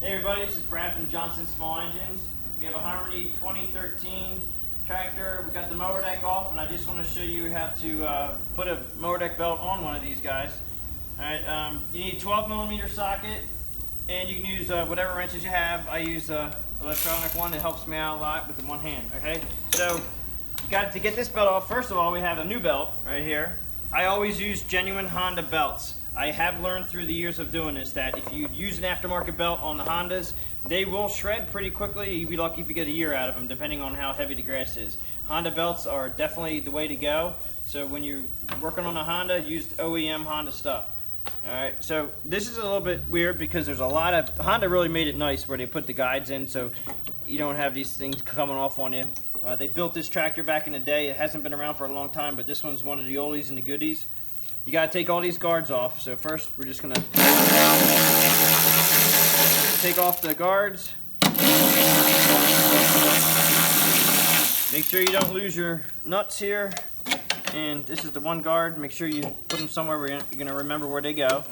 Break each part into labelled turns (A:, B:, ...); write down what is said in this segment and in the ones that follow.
A: Hey everybody, this is Brad from Johnson Small Engines. We have a Harmony 2013 tractor. We got the mower deck off, and I just want to show you how to put a mower deck belt on one of these guys. Alright, you need a 12mm socket, and you can use whatever wrenches you have. I use an electronic one that helps me out a lot with the one hand. Okay, so you got to get this belt off. First of all, we have a new belt right here. I always use genuine Honda belts. I have learned through the years of doing this that if you use an aftermarket belt on the Hondas, they will shred pretty quickly. You'd be lucky if you get a year out of them, depending on how heavy the grass is. Honda belts are definitely the way to go. So when you're working on a Honda, use OEM Honda stuff. Alright, so this is a little bit weird because there's a lot of, Honda really made it nice where they put the guides in so you don't have these things coming off on you. They built this tractor back in the day. It hasn't been around for a long time, but this one's one of the oldies and the goodies. You gotta take all these guards off. So first, we're just gonna take off the guards. Make sure you don't lose your nuts here. And this is the one guard. Make sure you put them somewhere where you're gonna remember where they go.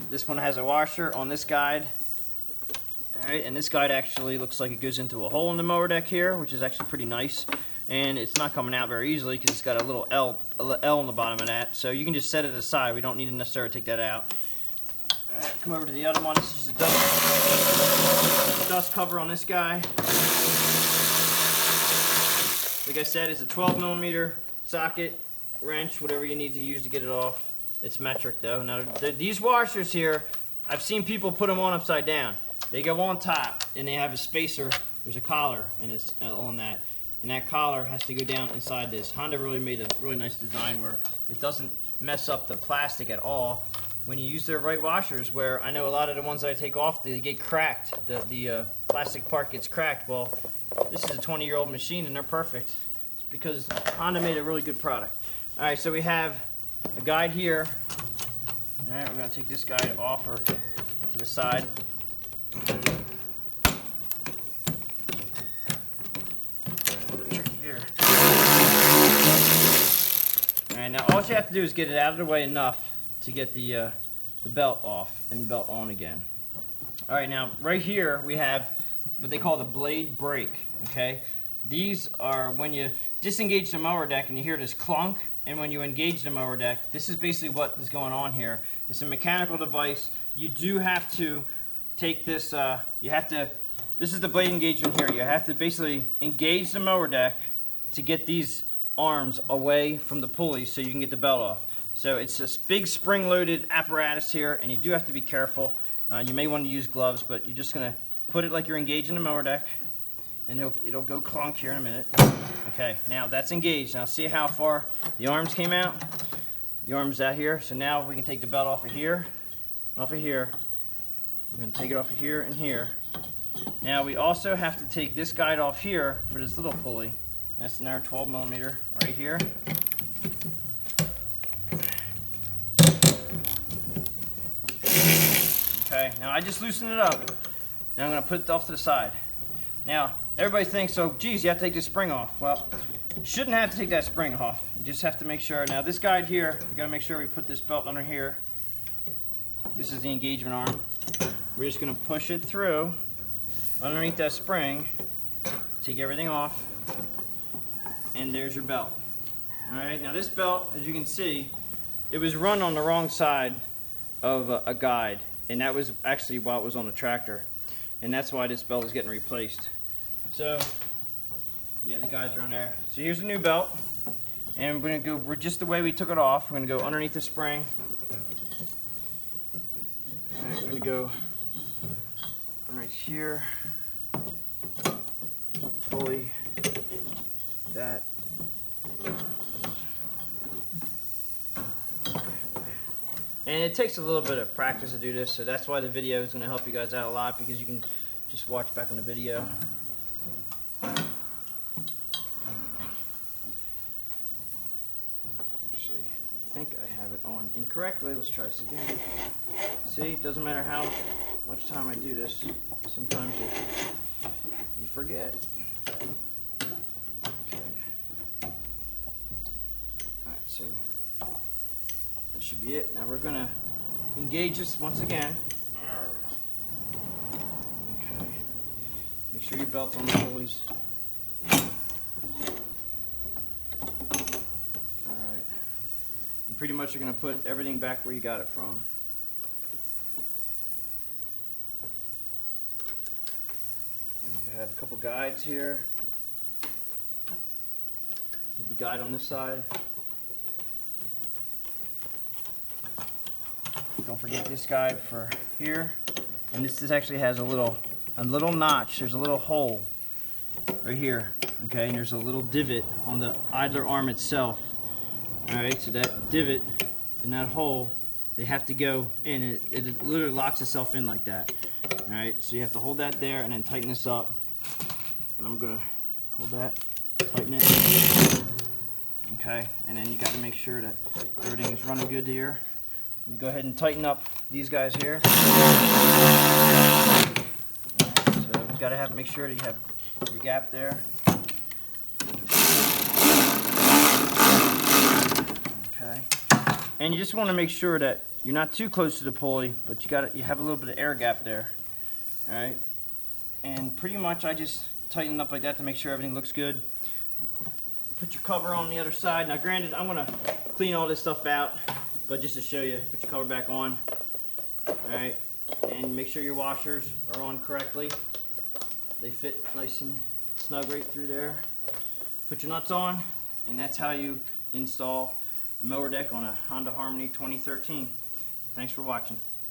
A: This one has a washer on this guide. All right, and this guide actually looks like it goes into a hole in the mower deck here, which is actually pretty nice. And it's not coming out very easily because it's got a little L on the bottom of that. So you can just set it aside. We don't need to necessarily take that out. All right, come over to the other one. This is just a dust cover on this guy. Like I said, it's a 12mm socket, wrench, whatever you need to use to get it off. It's metric though. Now these washers here, I've seen people put them on upside down. They go on top and they have a spacer. There's a collar and it's on that. And that collar has to go down inside this. Honda really made a really nice design where it doesn't mess up the plastic at all when you use their right washers, where I know a lot of the ones that I take off, they get cracked. The plastic part gets cracked. Well, this is a 20-year-old machine and they're perfect. It's because Honda made a really good product. All right, so we have a guide here. All right, we're gonna take this guide off or to the side. Alright, now all you have to do is get it out of the way enough to get the belt off and belt on again. Alright, now right here we have what they call the blade brake. Okay, these are when you disengage the mower deck and you hear this clunk, and when you engage the mower deck, this is basically what is going on here. It's a mechanical device. You do have to take this, this is the blade engagement here. You have to basically engage the mower deck to get these arms away from the pulley so you can get the belt off. So it's this big spring-loaded apparatus here, and you do have to be careful. You may want to use gloves, but you're just going to put it like you're engaging the mower deck, and it'll go clunk here in a minute. Okay, now that's engaged. Now see how far the arms came out? The arm's out here, so now we can take the belt off of here, off of here. We're going to take it off of here and here. Now we also have to take this guide off here for this little pulley. That's another 12mm right here. Okay, now I just loosened it up. Now I'm going to put it off to the side. Now, everybody thinks, oh, geez, you have to take this spring off. Well, you shouldn't have to take that spring off. You just have to make sure. Now, this guide here, we got to make sure we put this belt under here. This is the engagement arm. We're just going to push it through underneath that spring, take everything off, and there's your belt. Alright, now this belt, as you can see, it was run on the wrong side of a guide, and that was actually while it was on the tractor, and that's why this belt is getting replaced. So, yeah, the guides are on there. So here's the new belt, and we're going to go just the way we took it off. We're going to go underneath the spring. Alright, we're going to go right here, pulley that. And it takes a little bit of practice to do this, so that's why the video is going to help you guys out a lot, because you can just watch back on the video. Actually, I think I have it on incorrectly. Let's try this again. See, it doesn't matter how much time I do this, sometimes you forget. Okay. Alright, so that should be it. Now we're gonna engage this once again. Okay. Make sure your belt's on the pulleys. Alright. And pretty much you're going to put everything back where you got it from. You have a couple guides here. The guide on this side. Don't forget this guide for here. And this actually has a little notch. There's a little hole right here. Okay, and there's a little divot on the idler arm itself. Alright, so that divot and that hole, they have to go in. It literally locks itself in like that. Alright, so you have to hold that there and then tighten this up. And I'm gonna hold that, tighten it. Okay, and then you got to make sure that everything is running good here. You go ahead and tighten up these guys here. Right, so you got to make sure that you have your gap there. Okay, and you just want to make sure that you're not too close to the pulley, but you have a little bit of air gap there. All right, and pretty much I just tighten it up like that to make sure everything looks good. Put your cover on the other side. Now granted, I'm gonna clean all this stuff out, but just to show you, put your cover back on. Alright, and make sure your washers are on correctly. They fit nice and snug right through there. Put your nuts on, and that's how you install a mower deck on a Honda Harmony 2013. Thanks for watching.